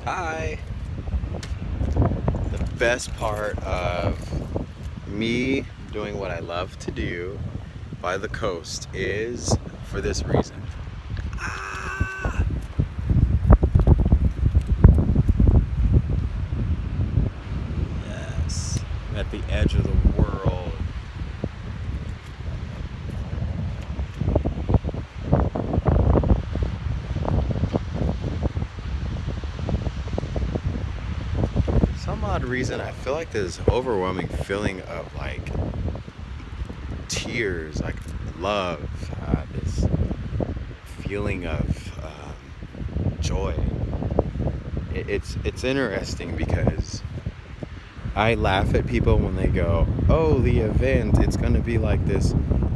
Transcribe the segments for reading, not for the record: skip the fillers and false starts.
Hi. The best part of me doing what I love to do by the coast is for this reason. Ah! Yes. I'm at the edge of the world. For some odd reason, I feel like this overwhelming feeling of like tears, like love, this feeling of joy. It's interesting because I laugh at people when they go, "Oh, the event, it's going to be like this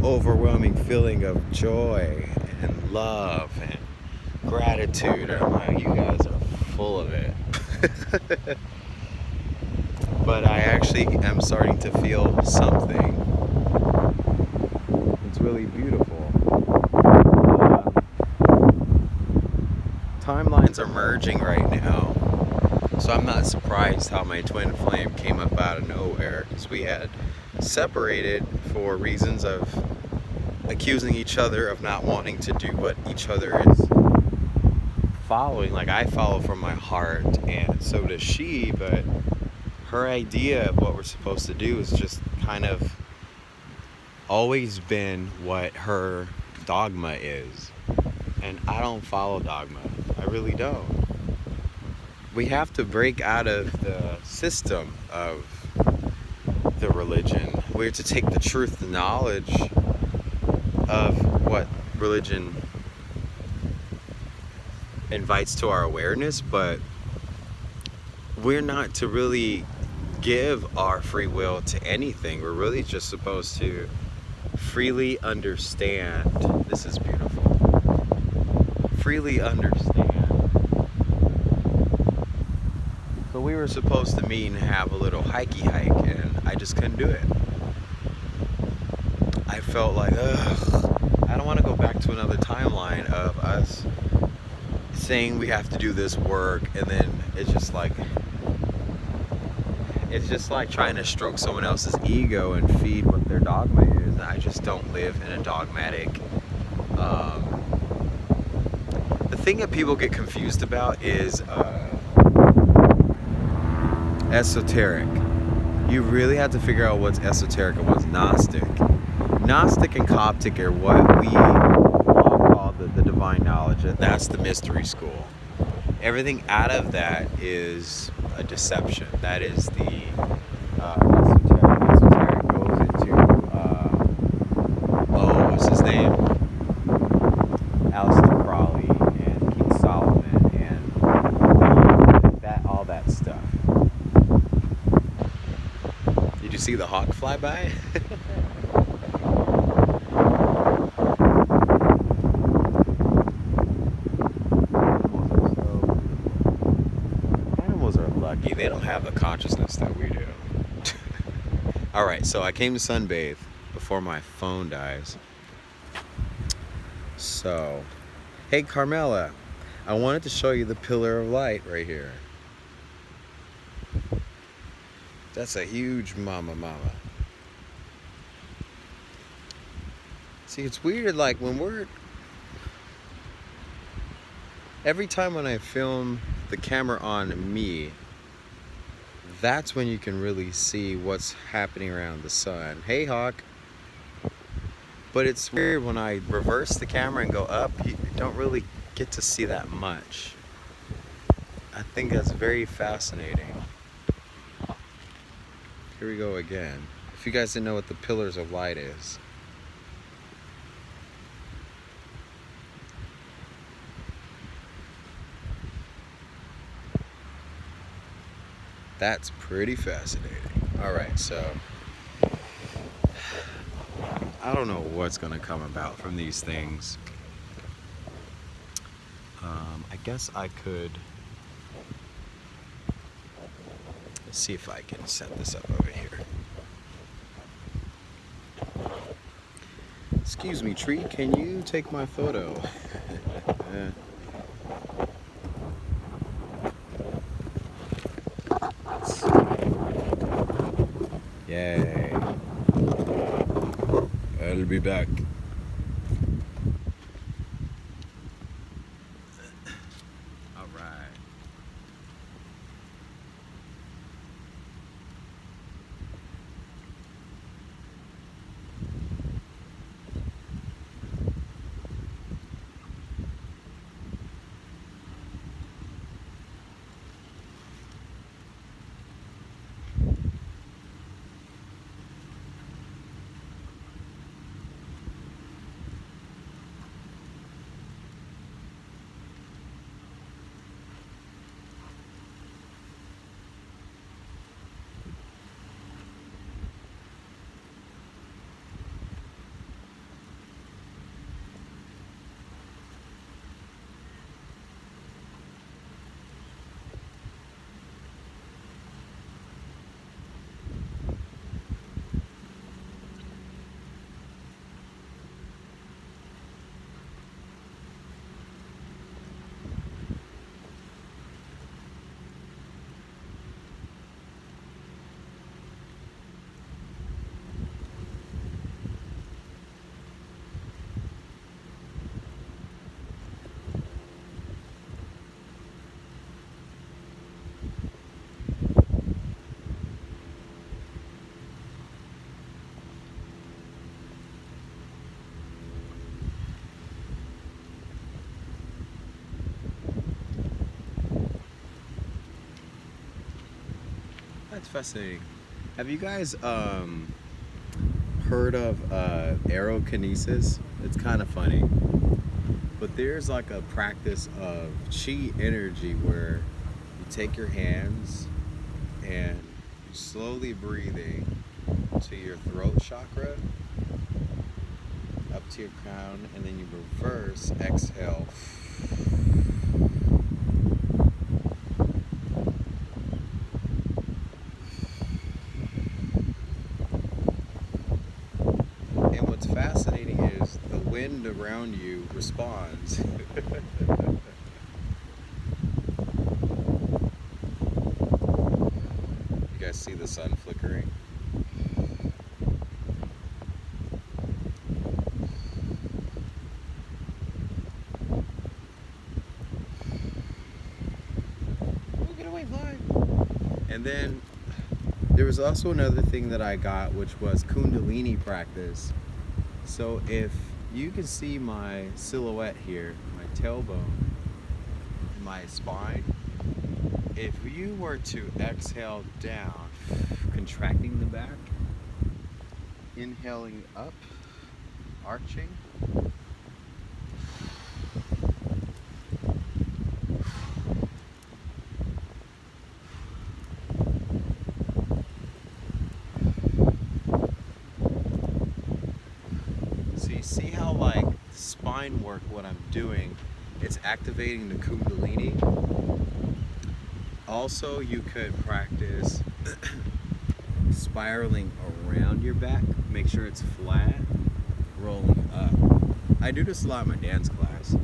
overwhelming feeling of joy and love and gratitude." I'm like, you guys are full of it. But I actually am starting to feel something. It's really beautiful. Timelines are merging right now. So I'm not surprised how my twin flame came up out of nowhere, because we had separated for reasons of accusing each other of not wanting to do what each other is following. Like, I follow from my heart, and so does she, but her idea of what we're supposed to do is just kind of always been what her dogma is. And I don't follow dogma. I really don't. We have to break out of the system of the religion. We're to take the truth, the knowledge of what religion invites to our awareness, but we're not to really give our free will to anything. We're really just supposed to freely understand. This is beautiful. Freely understand. So we were supposed to meet and have a little hikey hike, and I just couldn't do it. I felt like, I don't want to go back to another timeline of us saying we have to do this work, and then it's just like trying to stroke someone else's ego and feed what their dogma is. And I just don't live in a dogmatic. The thing that people get confused about is esoteric. You really have to figure out what's esoteric and what's Gnostic. Gnostic and Coptic are what we call the divine knowledge. That's the mystery school. Everything out of that is a deception. That is the esoteric. Esoteric goes into, what's his name? Aleister Crowley and King Solomon and all that stuff. Did you see the hawk fly by? Animals are lucky. They don't have the consciousness that we do. Alright, so I came to sunbathe before my phone dies. So, hey Carmela, I wanted to show you the pillar of light right here. That's a huge mama. See, it's weird, like every time when I film the camera on me, that's when you can really see what's happening around the sun. Hey Hawk. But it's weird when I reverse the camera and go up, you don't really get to see that much. I think that's very fascinating. Here we go again. If you guys didn't know what the pillars of light is. That's pretty fascinating. Alright, so I don't know what's going to come about from these things. I guess I could see if I can set this up over here. Excuse me, tree, can you take my photo? Yay. I'll be back. All right. That's fascinating. Have you guys heard of aerokinesis? It's kind of funny. But there's like a practice of chi energy where you take your hands and you slowly breathing to your throat chakra, up to your crown, and then you reverse exhale. And what's fascinating is the wind around you responds. You guys see the sun flickering? Oh, get away, fly! And then there was also another thing that I got, which was Kundalini practice. So if you can see my silhouette here, my tailbone, and my spine, if you were to exhale down, contracting the back, inhaling up, arching, so you see how like spine work, what I'm doing, it's activating the Kundalini. Also, you could practice spiraling around your back, make sure it's flat, rolling up. I do this a lot in my dance class.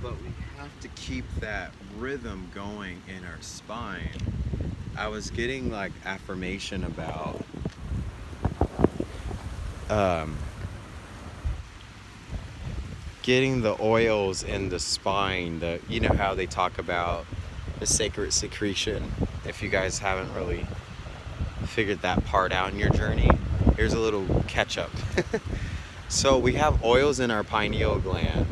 But we have to keep that rhythm going in our spine. I was getting like affirmation about getting the oils in the spine, you know how they talk about the sacred secretion. If you guys haven't really figured that part out in your journey, here's a little catch up. So we have oils in our pineal gland.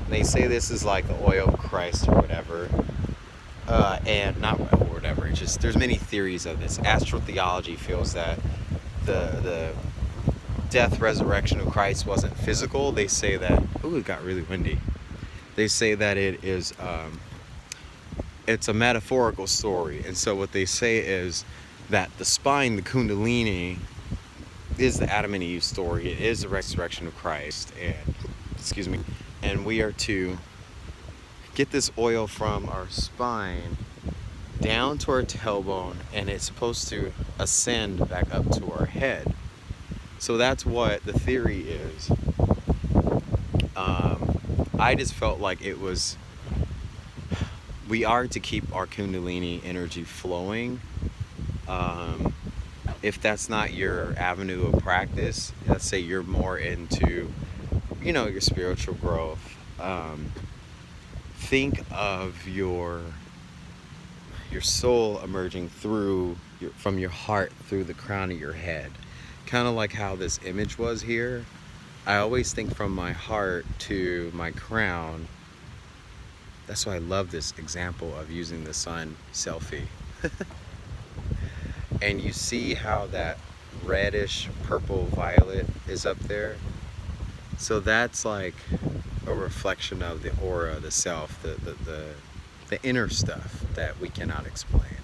They say this is like the oil of Christ or whatever. And not whatever, it's just there's many theories of this. Astrotheology feels that the death resurrection of Christ wasn't physical. They say that, it got really windy. They say that it is it's a metaphorical story. And so what they say is that the spine, the Kundalini, is the Adam and Eve story. It is the resurrection of Christ, and we are to get this oil from our spine down to our tailbone, and it's supposed to ascend back up to our head. So that's what the theory is. I just felt like we are to keep our Kundalini energy flowing If that's not your avenue of practice, let's say you're more into, your spiritual growth, think of your soul emerging from your heart through the crown of your head, kind of like how this image was here. I always think from my heart to my crown. That's why I love this example of using the sun selfie. And you see how that reddish purple violet is up there. So that's like a reflection of the aura, the self, the inner stuff that we cannot explain.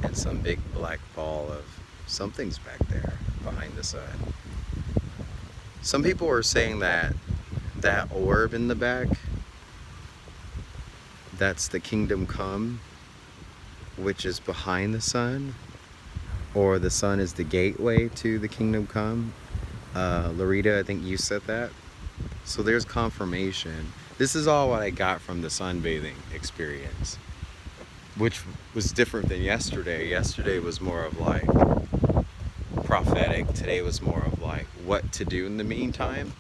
And some big black ball of something's back there behind the sun. Some people are saying that orb in the back, that's the kingdom come, which is behind the sun, or the sun is the gateway to the kingdom come. Larita, I think you said that. So there's confirmation. This is all what I got from the sunbathing experience, which was different than yesterday. Yesterday was more of like prophetic. Today was more of like what to do in the meantime.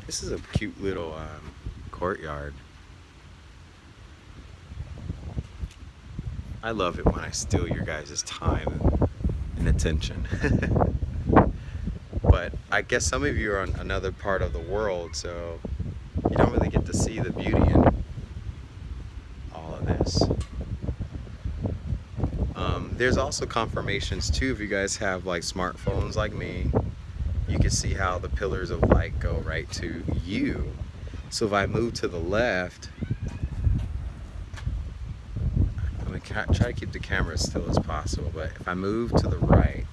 This is a cute little courtyard. I love it when I steal your guys' time and attention. But I guess some of you are on another part of the world, so you don't really get to see the beauty in all of this. There's also confirmations too. If you guys have like smartphones like me, you can see how the pillars of light go right to you. So if I move to the left, I'm gonna try to keep the camera as still as possible, but if I move to the right,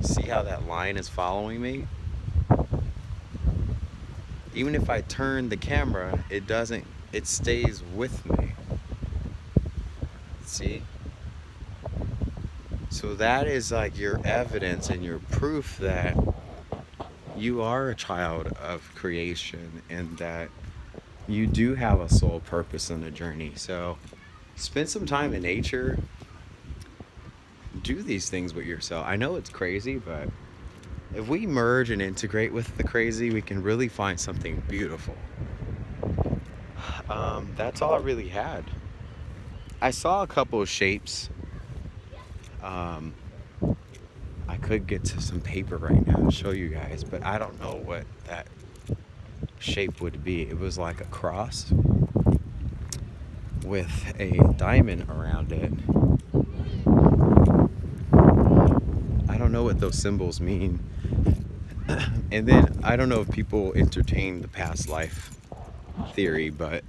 see how that line is following me? Even if I turn the camera, it stays with me. See? So that is like your evidence and your proof that you are a child of creation and that you do have a soul purpose and a journey. So spend some time in nature. Do these things with yourself. I know it's crazy, but if we merge and integrate with the crazy, we can really find something beautiful. That's all I really had. I saw a couple of shapes. I could get to some paper right now and show you guys, but I don't know what that shape would be. It was like a cross with a diamond around it. I don't know what those symbols mean. And then I don't know if people entertain the past life theory, but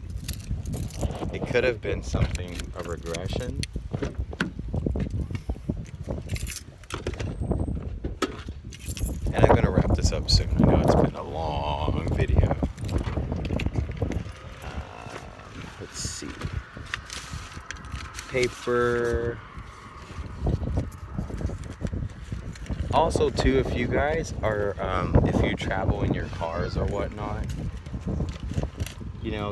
it could have been something, a regression. And I'm going to wrap this up soon. I know it's been a long video. Let's see. Paper. Also, too, if you guys are, if you travel in your cars or whatnot,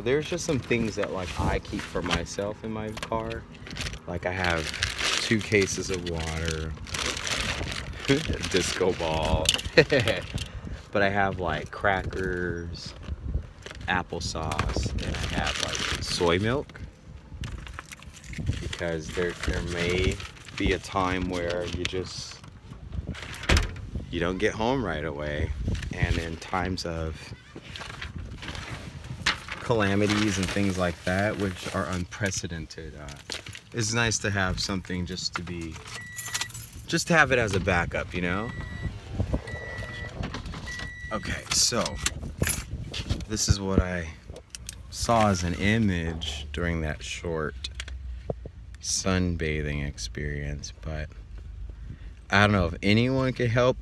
there's just some things that like I keep for myself in my car. Like I have 2 cases of water, a disco ball, but I have like crackers, applesauce, and I have like soy milk, because there may be a time where you don't get home right away, and in times of calamities and things like that, which are unprecedented, it's nice to have something just to have it as a backup, Okay, so this is what I saw as an image during that short sunbathing experience, but I don't know if anyone could help.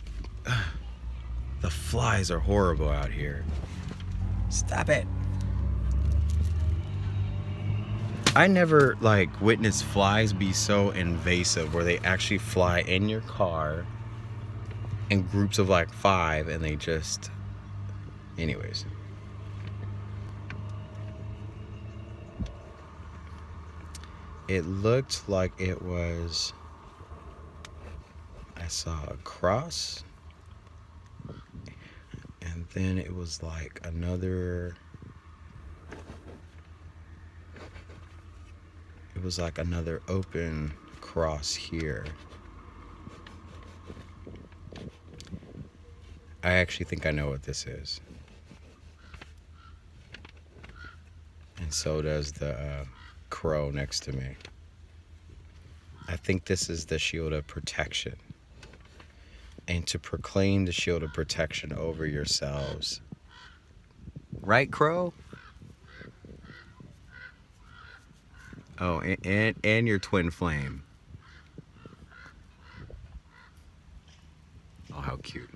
The flies are horrible out here. Stop it. I never witnessed flies be so invasive where they actually fly in your car in groups of 5, and they just, anyways. it looked like it was, I saw a cross, and then it was like another, it was like another open cross here. I actually think I know what this is. And so does the crow next to me. I think this is the shield of protection. And to proclaim the shield of protection over yourselves. Right, crow? Oh, and your twin flame. Oh, how cute.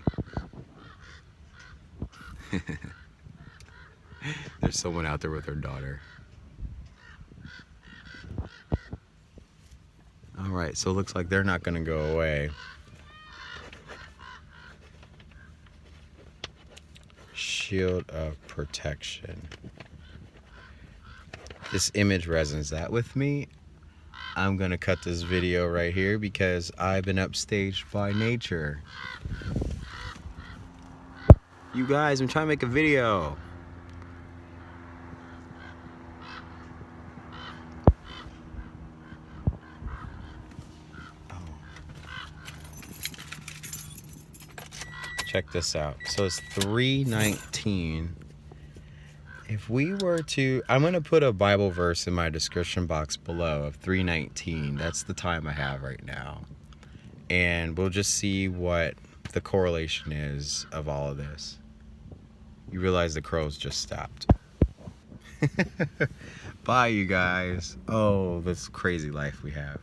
There's someone out there with her daughter. All right, so it looks like they're not going to go away. Shield of protection. This image resonates that with me. I'm going to cut this video right here because I've been upstaged by nature. You guys, I'm trying to make a video. Check this out. So it's 3:19. If we were to, I'm going to put a Bible verse in my description box below of 3:19. That's the time I have right now. And we'll just see what the correlation is of all of this. You realize the crows just stopped. Bye, you guys. Oh, this crazy life we have.